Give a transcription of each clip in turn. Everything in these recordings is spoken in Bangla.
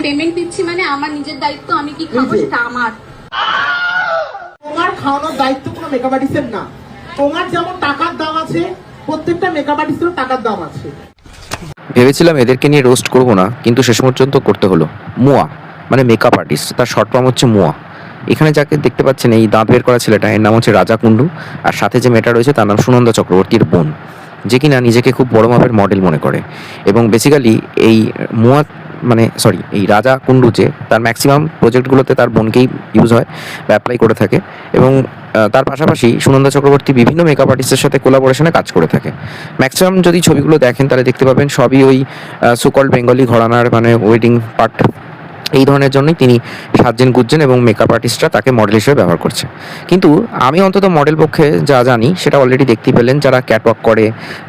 পেমেন্ট দিচ্ছি মানে আমার নিজের দায়িত্ব, আমি কি খাবো সেটা আমার। তোমার খাওয়ানোর দায়িত্ব কোনো মেকআপ আর্টিস্টের না। তোমার যেমন টাকার দাম আছে, প্রত্যেকটা মেকআপ আর্টিস্টেরও টাকার দাম আছে। ভেবেছিলাম এদেরকে নিয়ে রোস্ট করবো না, কিন্তু শেষ পর্যন্ত করতে হলো। মুয়া মানে মেকআপ আর্টিস্ট, তার শর্ট ফর্ম হচ্ছে মুয়া। এখানে যাকে দেখতে পাচ্ছেন এই দাঁত বের করা ছেলেটা, এর নাম হচ্ছে রাজা কুন্ডু, আর সাথে যে মেয়েটা রয়েছে তার নাম সুনন্দা চক্রবর্তীর বোন, যে কিনা নিজেকে খুব বড় মাপের মডেল মনে করে। এবং বেসিক্যালি এই মুয়া এই রাজা কুন্ডু যে, তার ম্যাক্সিমাম প্রজেক্টগুলোতে তার বোনকেই ইউজ হয় বা অ্যাপ্লাই করে থাকে। এবং তার পাশাপাশি সুনন্দা চক্রবর্তী বিভিন্ন মেকআপ আর্টিস্টের সাথে কোলাবোরেশনে কাজ করে থাকে। ম্যাক্সিমাম যদি ছবিগুলো দেখেন তাহলে দেখতে পাবেন সবই ওই সুকল্ড বেঙ্গলি ঘরানার মানে ওয়েডিং পার্ট, এই ধরনের জন্যই তিনি সাজছেন গুজছেন এবং মেকআপ আর্টিস্টরা তাকে মডেল হিসেবে ব্যবহার করছে। কিন্তু আমি অন্তত মডেল পক্ষে যা জানি সেটা অলরেডি দেখতে পেলেন, যারা ক্যাটওয়াক করে,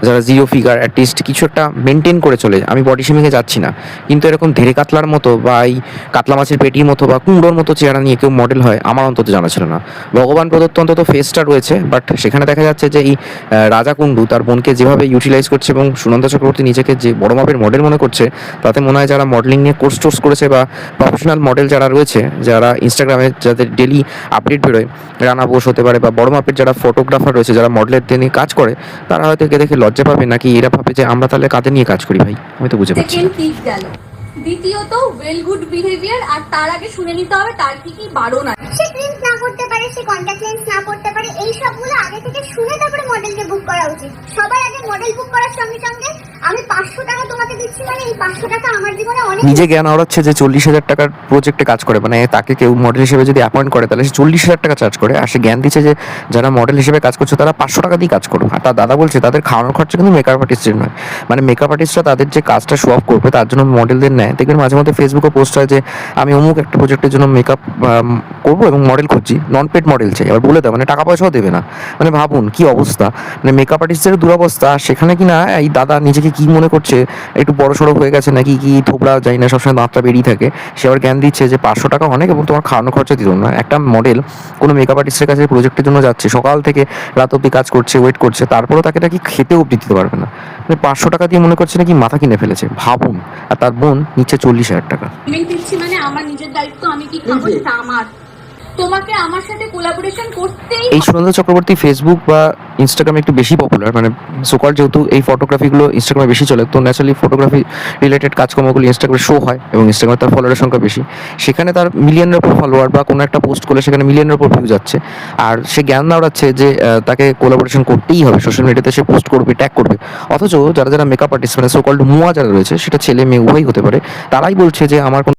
যারা জিরো ফিগার অ্যাটলিস্ট কিছু একটা মেনটেন করে চলে। আমি বডি শেমিংয়ে যাচ্ছি না, কিন্তু এরকম ধেরে কাতলার মতো বা এই কাতলা মাছের পেটির মতো বা কুমড়োর মতো চেহারা নিয়ে কেউ মডেল হয় আমার অন্তত জানা ছিল না। ভগবান প্রদত্ত অন্তত ফেসটা রয়েছে, বাট সেখানে দেখা যাচ্ছে যে এই রাজা কুন্ডু তার বোনকে যেভাবে ইউটিলাইজ করছে এবং সুনন্দা চক্রবর্তী নিজেকে যে বড় মাপের মডেল মনে করছে, তাতে মনে হয় যারা মডেলিং নিয়ে কোর্স টোর্স করেছে বা প্রফেশনাল মডেল যারা রয়েছে, যারা ইনস্টাগ্রামে যাদের ডেলি আপডেট বেরোয়, রানা বোস হতে পারে বা বড় মাপের যারা ফটোগ্রাফার রয়েছে, যারা মডেলের নিয়ে কাজ করে, তারা হয়তো একে দেখে লজ্জা পাবে, নাকি এরা ভাবে যে আমরা তাহলে কাদের নিয়ে কাজ করি ভাই, আমি তো বুঝে পাচ্ছি না। দ্বিতীয়ত ওয়েল গুড বিহেভিয়ার, আর তার আগে শুনে নিতে হবে তার কি কি বারণ আছে। সে প্রিন্ট না করতে পারে, সে কন্টাক্ট লেন্স না করতে পারে, এই সবগুলো আগে থেকে শুনে তারপরে মডেলকে বুক করা উচিত। সবার আগে মডেল বুক করার সঙ্গে সঙ্গে আমি 500 টাকা তোমাকে দিচ্ছি, মানে এই 500 টাকা আমার জীবনে অনেক। নিজে জ্ঞান আওড়াচ্ছে যে 40,000 টাকার প্রজেক্টে কাজ করে, মানে তাকে কেউ মডেল হিসেবে যদি অ্যাপয়েন্ট করে তাহলে সে 40,000 টাকা চার্জ করে, আর সে জ্ঞান দিচ্ছে যে যারা মডেল হিসেবে কাজ করছে তারা 500 টাকা দিয়ে কাজ করো। আর তার দাদা বলছে তাদের খাওয়ানোর খরচা কিন্তু মেকআপ আর্টিস্টের নয়, মানে মেকআপ আর্টিস্টরা তাদের যে কাজটা শো অফ করবে তার জন্য মডেলদের নেয়। দেখবেন মাঝে মধ্যে ফেসবুকে পোস্ট হয় যে আমি অমুক একটা প্রজেক্টের জন্য মেকআপ করবো এবং মডেল খুঁজছি, নন পেড মডেল চাই, আবার বলে দেয় মানে টাকা পয়সাও দেবে না। মানে ভাবুন কি অবস্থা, মানে মেকআপ আর্টিস্টের দুরবস্থা। সেখানে কিনা এই দাদা নিজেকে কি মনে করছে, একটু বড় সড়ো হয়ে গেছে নাকি কি থোবড়া যায় না, সবসময় দাঁতটা বেরিয়ে থাকে, সে আবার জ্ঞান দিচ্ছে যে 500 টাকা অনেক এবং তোমার খাওয়ানো খরচা দিত না। একটা মডেল কোনো মেকআপ আর্টিস্টের কাছে প্রজেক্টের জন্য যাচ্ছে, সকাল থেকে রাত অব্দি কাজ করছে, ওয়েট করছে, তারপরেও তাকে নাকি খেতেও অব্দি দিতে পারবে না, মানে 500 টাকা দিয়ে মনে করছে নাকি মাথা কিনে ফেলেছে, ভাবুন। আর তার বোন নিচ্ছে 40,000 টাকা। পেমেন্ট দিচ্ছি মানে আমার নিজের দায়িত্ব, আমি কি খাবো সেটা আমার। তোমাকে আমার সাথে কোলাবোরেশন করতেই। এই সুনন্দা চক্রবর্তী ফেসবুক বা ইনস্টাগ্রামে একটু বেশি পপুলার, মানে সোকল যেহেতু এই ফটোগ্রাফিগুলো ইনস্টাগ্রামে বেশি চলে, তো ন্যাচারালি ফটোগ্রাফি রিলেটেড কাজকর্মগুলো ইনস্টাগ্রামে শো হয় এবং ইনস্টাগ্রামে তার ফলোয়ারের সংখ্যা বেশি। সেখানে তার মিলিয়নের ওপর ফলোয়ার বা কোনো একটা পোস্ট করলে সেখানে মিলিয়নের ওপর ভিউ যাচ্ছে, আর সে জ্ঞান দাঁড়াচ্ছে যে তাকে কোলাবোরেশন করতেই হবে, সোশ্যাল মিডিয়াতে সে পোস্ট করবে, ট্যাগ করবে। অথচ যারা যারা মেকআপ আর্টিস্ট মানে সোকল্ড মুয়া যারা রয়েছে, সেটা ছেলে মেয়ে উভয়ই হতে পারে, তারাই বলছে যে আমার